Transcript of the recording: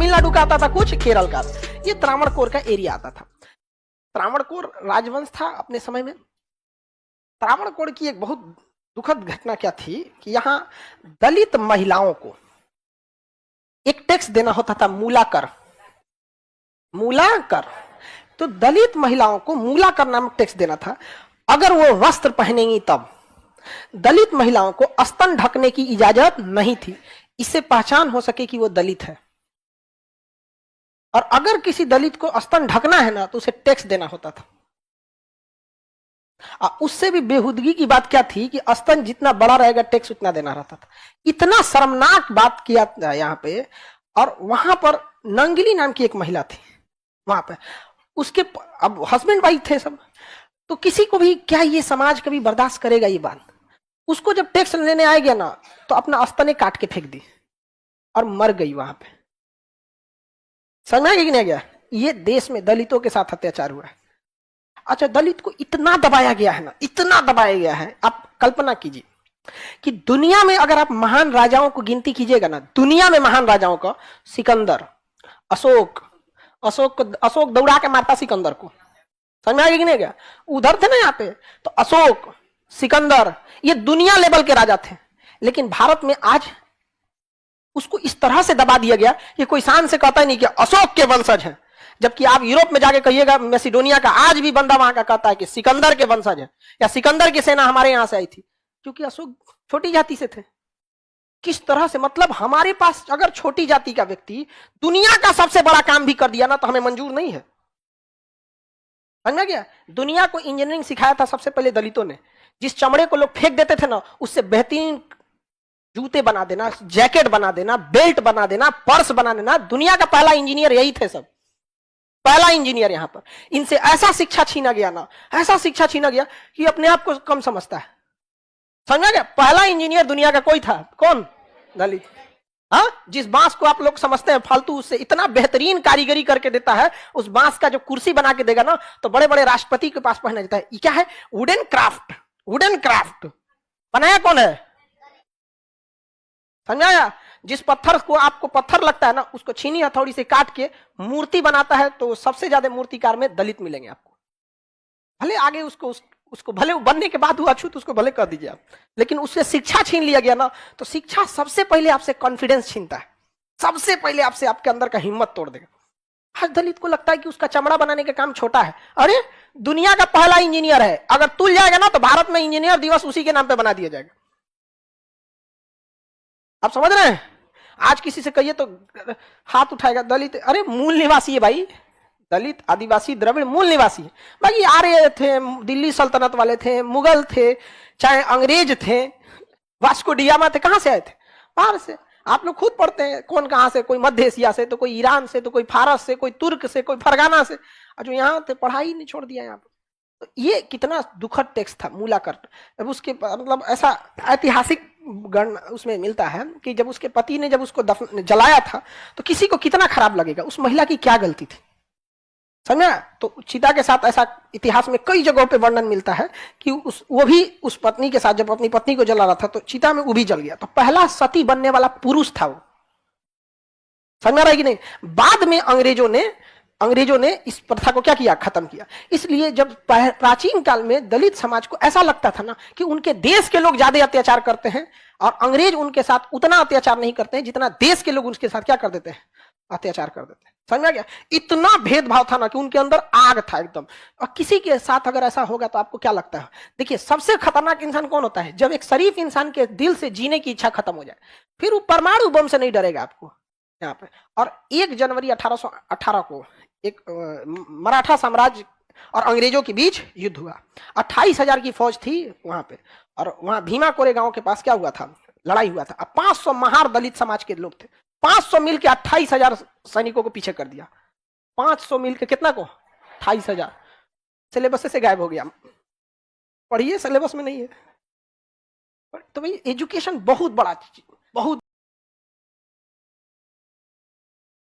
तमिलनाडु का आता था, कुछ केरल का। ये त्रावणकोर का एरिया आता था। त्रावणकोर राजवंश था अपने समय में। त्रावणकोर की एक बहुत दुखद घटना क्या थी कि यहाँ दलित महिलाओं को एक टैक्स देना होता था, मूलाकर। मूलाकर, तो दलित महिलाओं को मूलाकर नामक टैक्स देना था। अगर वो वस्त्र पहनेंगी तब। दलित महिलाओं को स्तन ढकने की इजाजत नहीं थी, इससे पहचान हो सके कि वो दलित है। और अगर किसी दलित को स्तन ढकना है ना, तो उसे टैक्स देना होता था। उससे भी बेहुदगी की बात क्या थी कि स्तन जितना बड़ा रहेगा टैक्स उतना देना रहता था। इतना शर्मनाक बात किया यहाँ पे। और वहां पर नंगिली नाम की एक महिला थी वहां पे, उसके अब हस्बैंड वाइफ थे सब, तो किसी को भी क्या ये समाज कभी बर्दाश्त करेगा ये बात। उसको जब टैक्स लेने आ गया ना, तो अपना स्तने काट के फेंक दी और मर गई वहां पे। समझ में आ गया कि नहीं गया? ये देश में दलितों के साथ अत्याचार हुआ है। अच्छा, दलित को इतना दबाया गया है ना, इतना दबाया गया है। आप कल्पना कीजिए कि दुनिया में अगर आप महान राजाओं को गिनती कीजिएगा ना, दुनिया में महान राजाओं का, सिकंदर, अशोक दौड़ा के मारता सिकंदर को। समझ में आ गया कि नहीं गया? उधर थे ना यहाँ पे, तो अशोक, सिकंदर, ये दुनिया लेवल के राजा थे। लेकिन भारत में आज उसको इस तरह से दबा दिया गया कि कोई शान से कहता ही नहीं कि अशोक के वंशज हैं। जबकि आप यूरोप में जाके कहिएगा, मैसिडोनिया का, आज भी बंदा वहां का कहता है कि सिकंदर के वंशज है, या सिकंदर की सेना हमारे यहां से आई थी, क्योंकि अशोक छोटी जाति से थे। किस तरह से, मतलब हमारे पास अगर छोटी जाति का व्यक्ति दुनिया का सबसे बड़ा काम भी कर दिया ना, तो हमें मंजूर नहीं है। समझ में गया? दुनिया को इंजीनियरिंग सिखाया था सबसे पहले दलितों ने। जिस चमड़े को लोग फेंक देते थे ना, उससे बेहतरीन जूते बना देना, जैकेट बना देना, बेल्ट बना देना, पर्स बना देना। दुनिया का पहला इंजीनियर यही थे सब, पहला इंजीनियर यहाँ पर। इनसे ऐसा शिक्षा छीना गया ना, ऐसा शिक्षा छीना गया कि अपने आप को कम समझता है। समझा गया? पहला इंजीनियर दुनिया का कोई था, कौन? दलित। हाँ, जिस बांस को आप लोग समझते हैं फालतू, उससे इतना बेहतरीन कारीगरी करके देता है। उस बांस का जो कुर्सी बना के देगा ना, तो बड़े बड़े राष्ट्रपति के पास पहना जाता है। ये क्या है? Wooden craft. वुडन क्राफ्ट बनाया कौन है? समझाया? जिस पत्थर को आपको पत्थर लगता है ना, उसको छीनी हथौड़ी से काट के मूर्ति बनाता है, तो सबसे ज्यादा मूर्तिकार में दलित मिलेंगे आपको। भले आगे उसको भले बनने के बाद हुआ अछूत, उसको भले कर दीजिए आप, लेकिन उससे शिक्षा छीन लिया गया ना, तो शिक्षा सबसे पहले आपसे कॉन्फिडेंस छीनता है, सबसे पहले आपसे आपके अंदर का हिम्मत तोड़ देगा। आज दलित को लगता है कि उसका चमड़ा बनाने का काम छोटा है। अरे, दुनिया का पहला इंजीनियर है, अगर तुल जाएगा ना, तो भारत में इंजीनियर दिवस उसी के नाम पे बना दिया जाएगा। आप समझ रहे हैं? आज किसी से कहिए तो हाथ उठाएगा दलित। अरे, मूल निवासी है भाई, दलित, आदिवासी, द्रविड़ मूल निवासी है। बाकी आर्य थे, दिल्ली सल्तनत वाले थे, मुगल थे, चाहे अंग्रेज थे, वास्को डिगामा थे, कहां से आए थे? बाहर से। आप लोग खुद पढ़ते हैं कौन कहां से, कोई मध्य एशिया से, तो कोई ईरान से, तो कोई फारस से, कोई तुर्क से, कोई फरगाना से, और जो यहाँ थे पढ़ाई नहीं छोड़ दिया यहाँ पर। तो ये कितना दुखद टेक्स्ट था, मूलाकर। अब उसके मतलब ऐसा ऐतिहासिक गण उसमें मिलता है कि जब उसके पति ने जब उसको जलाया था, तो किसी को कितना खराब लगेगा। उस महिला की क्या गलती थी? समझा? तो चिता के साथ ऐसा इतिहास में कई जगहों पे वर्णन मिलता है कि वो भी उस पत्नी के साथ जब अपनी पत्नी को जला रहा था, तो चिता में वो भी जल गया। तो पहला सती बनने वाला पुरुष था वो। समझ रहा है कि नहीं? बाद में अंग्रेजों ने इस प्रथा को क्या किया? खत्म किया। इसलिए जब प्राचीन काल में दलित समाज को ऐसा लगता था ना कि उनके देश के लोग ज्यादा अत्याचार करते हैं, और अंग्रेज उनके साथ उतना अत्याचार नहीं करते हैं जितना देश के लोग उनके साथ क्या कर देते हैं? अत्याचार कर देते हैं। समझ में आ गया? इतना भेदभाव था ना कि उनके अंदर आग था एकदम। और किसी के साथ अगर ऐसा होगा तो आपको क्या लगता है? देखिए, सबसे खतरनाक इंसान कौन होता है? जब एक शरीफ इंसान के दिल से जीने की इच्छा खत्म हो जाए, फिर वो परमाणु बम से नहीं डरेगा आपको यहाँ पे। और 1 जनवरी 1818 को एक मराठा साम्राज्य और अंग्रेजों के बीच युद्ध हुआ। 28,000 की फौज थी वहां पे, और वहां भीमा कोरे गांव के पास क्या हुआ था? लड़ाई हुआ था। अब 500 महार दलित समाज के लोग थे। 500 मिल के 28,000 सैनिकों को पीछे कर दिया। 500 मिल के कितना को? 28,000। सिलेबस से गायब हो गया। पढ़िए, सिलेबस में नहीं है। तो भाई एजुकेशन बहुत बड़ा चीज, बहुत